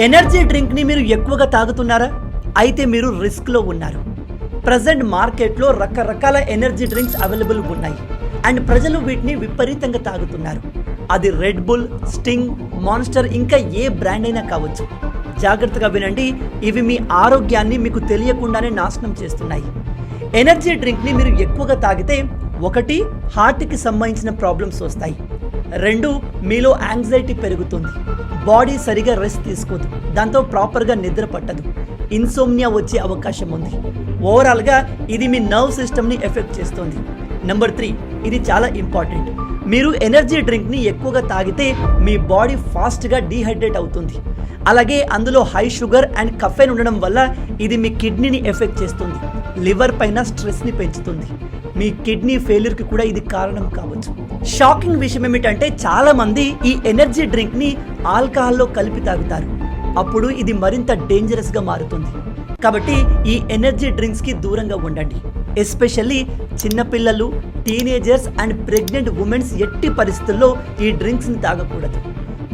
Energy డ్రింక్ని మీరు ఎక్కువగా తాగుతున్నారా? అయితే మీరు రిస్క్లో ఉన్నారు. ప్రజెంట్ మార్కెట్లో రకరకాల ఎనర్జీ డ్రింక్స్ అవైలబుల్ ఉన్నాయి అండ్ ప్రజలు వీటిని విపరీతంగా తాగుతున్నారు. అది రెడ్ బుల్, స్టింగ్, మాన్స్టర్ ఇంకా ఏ బ్రాండ్ అయినా కావచ్చు. జాగ్రత్తగా వినండి, ఇవి మీ ఆరోగ్యాన్ని మీకు తెలియకుండానే నాశనం చేస్తున్నాయి. ఎనర్జీ డ్రింక్ని మీరు ఎక్కువగా తాగితే 1 హార్ట్కి సంబంధించిన ప్రాబ్లమ్స్ వస్తాయి. 2 మీలో యాంగ్జైటీ పెరుగుతుంది. బాడీ సరిగా రెస్ట్ తీసుకోదు, దాంతో ప్రాపర్గా నిద్ర పట్టదు, ఇన్సోమ్నియా వచ్చే అవకాశం ఉంది. ఓవరాల్గా ఇది మీ నర్వ్ సిస్టమ్ని ఎఫెక్ట్ చేస్తుంది. నెంబర్ 3, ఇది చాలా ఇంపార్టెంట్. మీరు ఎనర్జీ డ్రింక్ని ఎక్కువగా తాగితే మీ బాడీ ఫాస్ట్గా డీహైడ్రేట్ అవుతుంది. అలాగే అందులో హై షుగర్ అండ్ కఫెన్ ఉండడం వల్ల ఇది మీ కిడ్నీని ఎఫెక్ట్ చేస్తుంది. లివర్ పైన స్ట్రెస్ని పెంచుతుంది. మీ కిడ్నీ ఫెయిల్యూర్కి కూడా ఇది కారణం కావచ్చు. షాకింగ్ విషయం ఏమిటంటే చాలా మంది ఈ ఎనర్జీ డ్రింక్ని ఆల్కహాల్లో కలిపి తాగుతారు. అప్పుడు ఇది మరింత డేంజరస్గా మారుతుంది. కాబట్టి ఈ ఎనర్జీ డ్రింక్స్కి దూరంగా ఉండండి. ఎస్పెషల్లీ చిన్నపిల్లలు, టీనేజర్స్ అండ్ ప్రెగ్నెంట్ ఉమెన్స్ ఎట్టి పరిస్థితుల్లో ఈ డ్రింక్స్ని తాగకూడదు.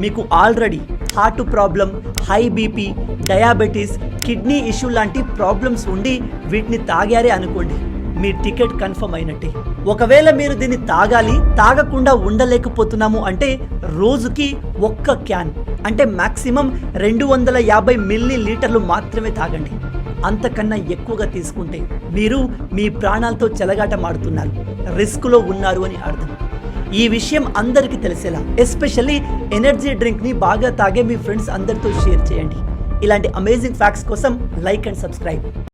మీకు already heart problem, high BP, diabetes, kidney issue లాంటి ప్రాబ్లమ్స్ ఉండి వీటిని తాగారే అనుకోండి, మీ టికెట్ కన్ఫర్మ్ అయినట్టే. ఒకవేళ మీరు దీన్ని తాగకుండా ఉండలేకపోతున్నాము అంటే రోజుకి 1 క్యాన్ అంటే మ్యాక్సిమం 250 మిల్లీ-లీటర్లు మాత్రమే తాగండి. అంతకన్నా ఎక్కువగా తీసుకుంటే మీరు మీ ప్రాణాలతో చెలగాటమాడుతున్నారు, రిస్క్లో ఉన్నారు అని అర్థం. ఈ విషయం అందరికీ తెలిసేలా, ఎస్పెషల్లీ ఎనర్జీ డ్రింక్ని బాగా తాగే మీ ఫ్రెండ్స్ అందరితో షేర్ చేయండి. ఇలాంటి అమేజింగ్ ఫ్యాక్ట్స్ కోసం లైక్ అండ్ సబ్స్క్రైబ్.